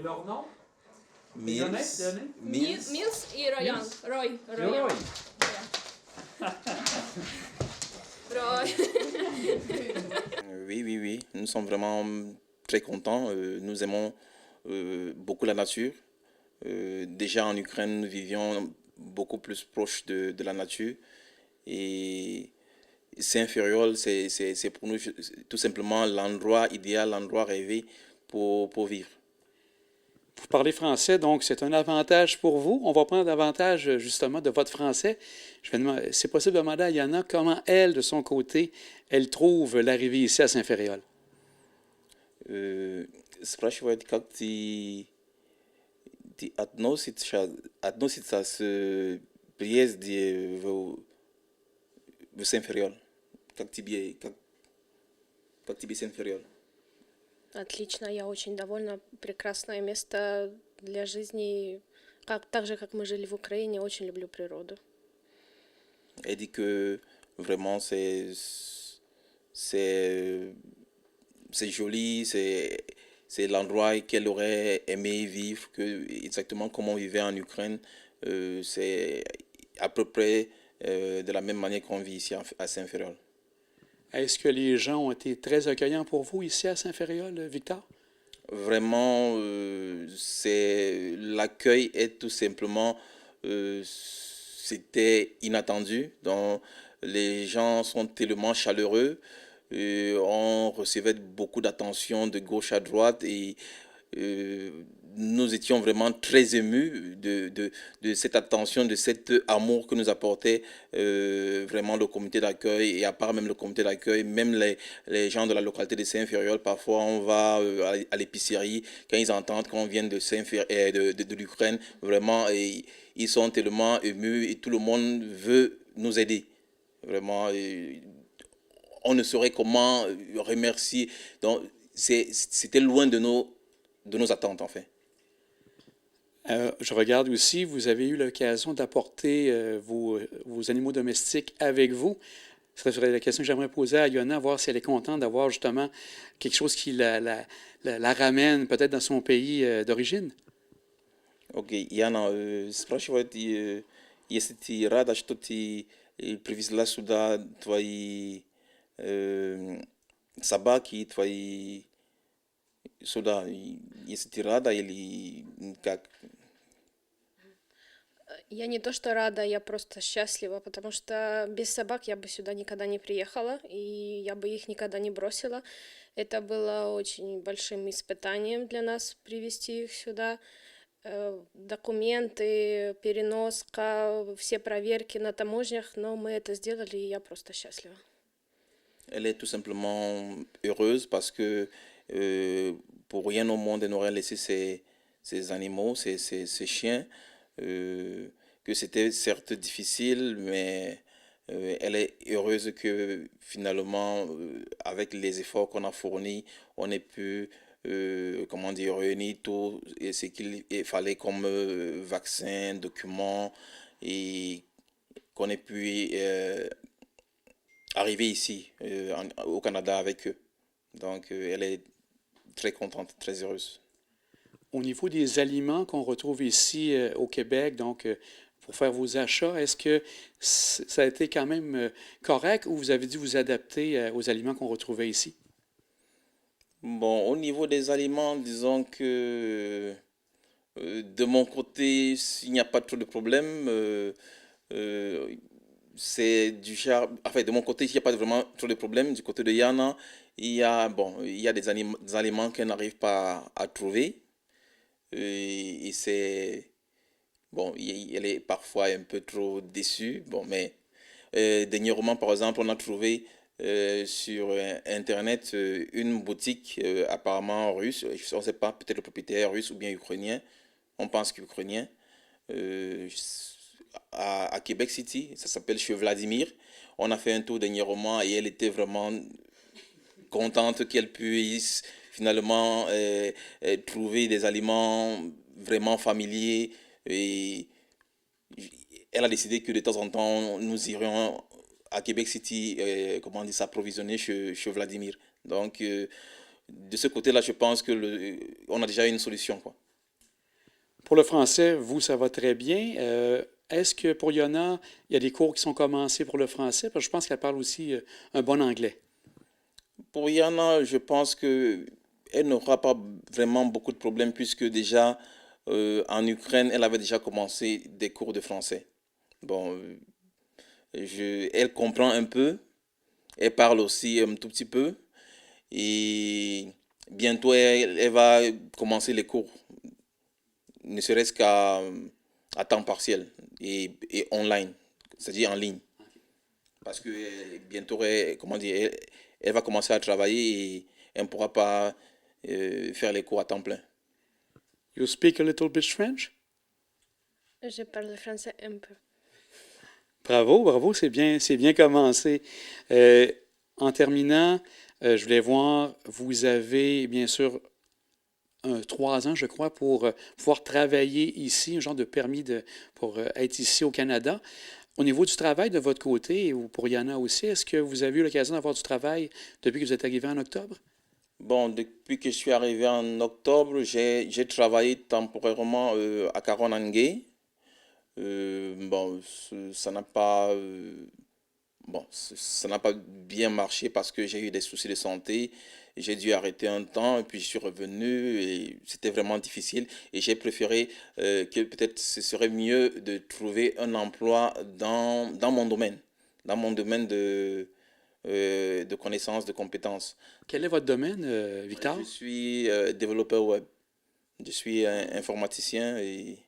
leur nom? Mills. Mills et Ryan. Mills. Roy. Roy. Roy. Oui. Nous sommes vraiment très contents. Nous aimons beaucoup la nature. Déjà en Ukraine, nous vivions beaucoup plus proche de la nature. Et Saint-Ferréol, c'est pour nous tout simplement l'endroit idéal, l'endroit rêvé pour vivre. Vous parlez français, donc c'est un avantage pour vous. On va prendre avantage justement de votre français. C'est possible de demander à Yana comment elle, de son côté, elle trouve l'arrivée ici à Saint-Ferréol. Спрашивает, как ты относится с приезде в Saint-Ferréol? Как тебе Saint-Ferréol? Отлично, я очень довольна. Прекрасное место для жизни. Так же, как мы жили в Украине, очень люблю природу. Elle dit que vraiment c'est joli, c'est l'endroit qu'elle aurait aimé vivre, exactement comme on vivait en Ukraine. C'est à peu près de la même manière qu'on vit ici à Saint-Ferréol. Est-ce que les gens ont été très accueillants pour vous ici à Saint-Ferréol, Victor? Vraiment, l'accueil est tout simplement, c'était inattendu. Donc, les gens sont tellement chaleureux. On recevait beaucoup d'attention de gauche à droite et nous étions vraiment très émus de cette attention, de cet amour que nous apportait vraiment le comité d'accueil. Et à part même le comité d'accueil, même les gens de la localité de Saint-Ferréol, parfois on va à l'épicerie, quand ils entendent qu'on vient de l'Ukraine, vraiment, et ils sont tellement émus et tout le monde veut nous aider. Vraiment, on ne saurait comment remercier. Donc, c'était loin de nos attentes, en fait. Je regarde aussi, vous avez eu l'occasion d'apporter vos animaux domestiques avec vous. Ce serait la question que j'aimerais poser à Yona, voir si elle est contente d'avoir justement quelque chose qui la ramène peut-être dans son pays d'origine. Окей, Яна, спрашивает, если ты рада, что ты привезла сюда твои собаки, твои сюда, если ты рада или как? Я не то что рада, я просто счастлива, потому что без собак я бы сюда никогда не приехала, и я бы их никогда не бросила. Это было очень большим испытанием для нас привезти их сюда. Документы, переноска, все проверки на таможнях, но мы это сделали, и я просто счастлива. Elle est tout simplement heureuse parce que pour rien au monde, elle n'aurait laissé ses animaux, ses chiens, que c'était certes difficile, mais elle est heureuse que finalement, avec les efforts qu'on a fournis, on ait pu réunir tout ce qu'il fallait comme vaccins, documents, et qu'on ait pu arriver ici, au Canada avec eux. Donc, elle est très contente, très heureuse. Au niveau des aliments qu'on retrouve ici au Québec, donc pour faire vos achats, est-ce que ça a été quand même correct ou vous avez dû vous adapter aux aliments qu'on retrouvait ici? Bon, au niveau des aliments, disons que de mon côté, il n'y a pas trop de problème. C'est du genre, enfin, de mon côté, il n'y a pas vraiment trop de problème. Du côté de Yana, il y a des aliments qu'elle n'arrive pas à trouver. Et c'est, bon, elle est parfois un peu trop déçue. Bon, mais dernièrement, par exemple, on a trouvé sur Internet une boutique apparemment russe. On ne sait pas, peut-être le propriétaire russe ou bien ukrainien. On pense qu'ukrainien. À Québec City, ça s'appelle chez Vladimir. On a fait un tour dernièrement et elle était vraiment contente qu'elle puisse finalement trouver des aliments vraiment familiers. Et elle a décidé que de temps en temps, nous irions à Québec City, s'approvisionner chez Vladimir. Donc, de ce côté-là, je pense que on a déjà une solution, quoi. Pour le français, vous, ça va très bien. Est-ce que pour Yona, il y a des cours qui sont commencés pour le français? Parce que je pense qu'elle parle aussi un bon anglais. Pour Yana, je pense que elle n'aura pas vraiment beaucoup de problèmes puisque déjà en Ukraine, elle avait déjà commencé des cours de français. Bon, elle comprend un peu, elle parle aussi un tout petit peu et bientôt elle va commencer les cours, ne serait-ce qu'à à temps partiel et online, c'est-à-dire en ligne. Parce que bientôt, comment dire, elle va commencer à travailler et elle ne pourra pas faire les cours à temps plein. You speak a little bit French? Je parle français un peu. Bravo, bravo, c'est bien commencé. En terminant, je voulais voir, vous avez bien sûr 3 ans, je crois, pour pouvoir travailler ici, un genre de permis pour être ici au Canada. Au niveau du travail de votre côté, ou pour Yana aussi, est-ce que vous avez eu l'occasion d'avoir du travail depuis que vous êtes arrivé en octobre? Bon, depuis que je suis arrivé en octobre, j'ai travaillé temporairement à Caronangay. Bon, ça n'a pas, bon, ça n'a pas bien marché parce que j'ai eu des soucis de santé. J'ai dû arrêter un temps et puis je suis revenu et c'était vraiment difficile. Et j'ai préféré que peut-être ce serait mieux de trouver un emploi dans mon domaine de connaissances, de compétences. Quel est votre domaine, Victor? Je suis développeur web. Je suis un informaticien et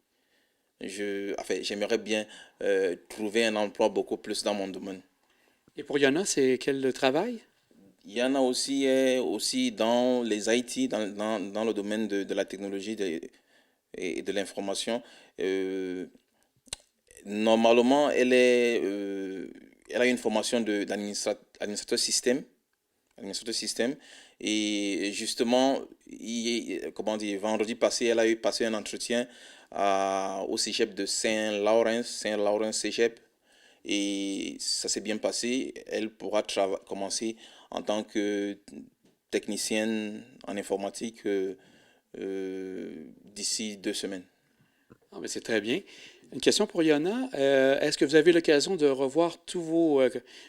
enfin, j'aimerais bien trouver un emploi beaucoup plus dans mon domaine. Et pour Yana, c'est quel travail? Il y en a aussi, aussi dans les IT, dans le domaine de la technologie et de l'information. Euh, Normalement, elle a une formation d'administrateur système. Administrateur système. Et justement, comment dire, vendredi passé, elle a eu passé un entretien au cégep de Saint-Laurent cégep. Et ça s'est bien passé. Elle pourra commencer en tant que technicienne en informatique d'ici 2 semaines. Ah, mais c'est très bien. Une question pour Yana. Est-ce que vous avez l'occasion de revoir tous vos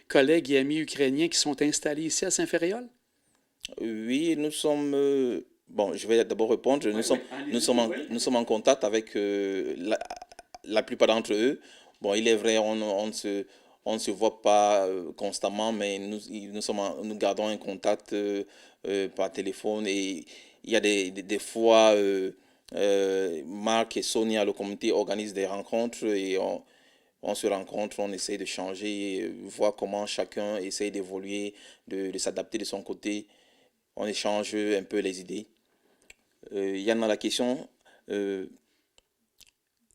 collègues et amis ukrainiens qui sont installés ici à Saint-Ferréol? Oui, nous sommes. Bon, je vais d'abord répondre. Nous sommes en contact avec la plupart d'entre eux. Bon, il est vrai, on ne se voit pas constamment, mais nous gardons un contact par téléphone. Et il y a des fois, Marc et Sonia, le comité, organisent des rencontres et on se rencontre, on essaie de changer, voir comment chacun essaie d'évoluer, de s'adapter de son côté. On échange un peu les idées. Il y en a la question.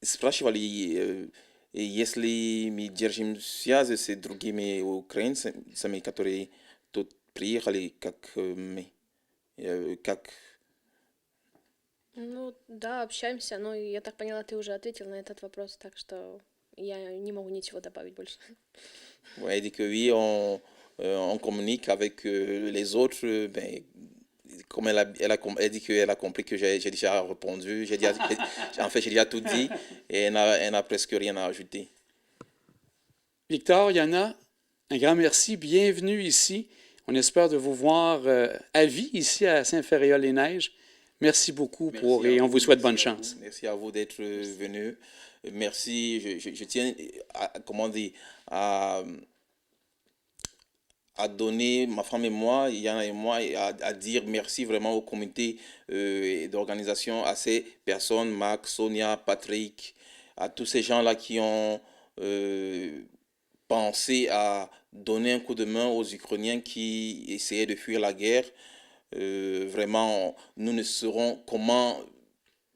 Spрашивали, если мы держим связи с другими украинцами, которые тут приехали, как мы, как... Ну да, общаемся, но я так поняла, ты уже ответил на этот вопрос, так что я не могу ничего добавить больше. Ouais, elle dit que oui, on communique avec les autres, ben, comme elle dit qu'elle a compris que j'ai déjà répondu, en fait, j'ai déjà tout dit et elle n'a presque rien à ajouter. Victor, Yana, un grand merci. Bienvenue ici. On espère de vous voir à vie ici à Saint-Ferréol-les-Neiges. Merci beaucoup et on vous souhaite bonne chance. Merci à vous d'être venu. Merci. Je tiens comment dire, à donner, ma femme et moi, Yana et moi, à dire merci vraiment au comité d'organisation, à ces personnes, Marc, Sonia, Patrick, à tous ces gens-là qui ont pensé à donner un coup de main aux Ukrainiens qui essayaient de fuir la guerre. Vraiment, nous ne saurons comment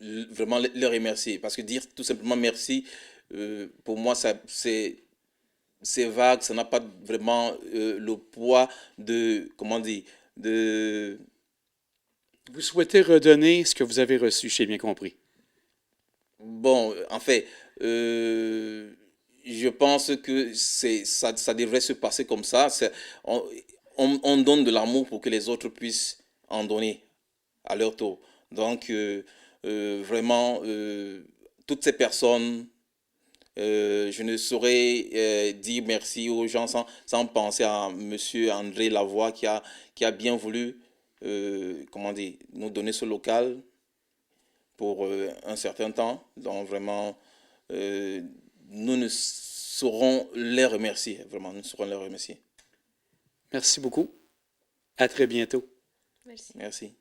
vraiment les remercier. Parce que dire tout simplement merci, pour moi, c'est vague, ça n'a pas vraiment le poids de, comment dire, de... Vous souhaitez redonner ce que vous avez reçu, j'ai bien compris. Bon, en fait, je pense que ça devrait se passer comme ça. On donne de l'amour pour que les autres puissent en donner à leur tour. Donc, vraiment, toutes ces personnes, je ne saurais dire merci aux gens sans penser à Monsieur André Lavoie qui a bien voulu comment dire, nous donner ce local pour un certain temps. Donc vraiment, nous ne saurons les remercier. Vraiment, nous saurons les remercier. Merci beaucoup. À très bientôt. Merci. Merci.